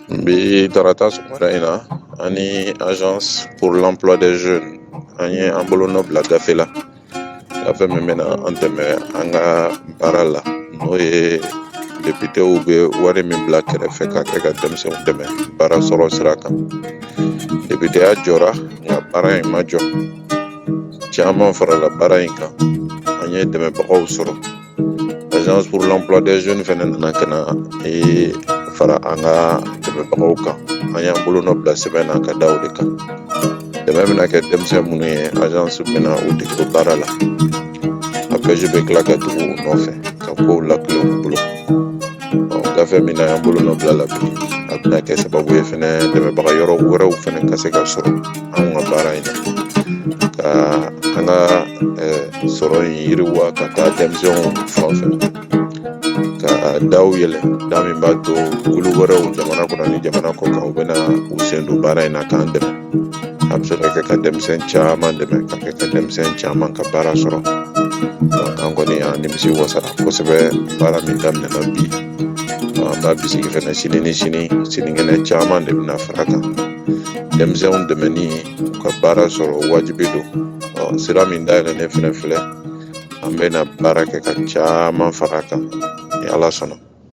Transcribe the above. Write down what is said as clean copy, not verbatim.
Bi darata sɔgɔmada in na an ni agence pour l'emploi des jeunes an ye an bolonɔ bila gafe la. Gafe min bɛna an dɛmɛ an ka baara la n'o ye deputew bɛ wari min bila kɛrɛfɛ ka kɛ ka denmisɛnw dɛmɛ baara sɔrɔ sira kan. Deputeya jɔra nka baara in ma jɔ. Caman farala baara in kan. An ye dɛmɛbagaw sɔrɔ. Agence pour l'emploi des jeunes fɛnɛ nana ka na fara an ka dɛmɛbagaw kan. An y'an bolonɔ bila sɛbɛn na ka da o de kan. Dɛmɛ bɛna kɛ denmisɛn minnu ye agence bɛna u dege baara la. APJ bɛ tila ka tugu u nɔfɛ ka kow lakile u bolo. Gafe min na y'an bolonɔ bila la bi a bɛna kɛ sababu ye fɛnɛ dɛmɛbaga yɔrɔ wɛrɛw fɛnɛ ka se ka sɔrɔ anw ka baara in na. Ka an ka sɔrɔ in yiriwa ka taa denmisɛnw fan fɛ. Ka daw yɛlɛ da min b'a to kulu wɛrɛw jamana kɔnɔ ni jamana kɔ kan u bɛna u sen don baara in na k'an dɛmɛ. A bɛ se ka kɛ ka denmisɛn caman dɛmɛ ka kɛ ka denmisɛn caman ka baara sɔrɔ. An kɔni y'an nimisi wasara kosɛbɛ baara min daminɛna bi. An b'a bisigi fɛnɛ sini ni sinikɛnɛ caman de bɛna fara kan. Denmisɛnw dɛmɛni u ka baara sɔrɔ wajibi don. Sira min dayɛlɛnnen fɛnɛ filɛ an bɛna baara kɛ ka caman fara kan ni Ala sɔnna.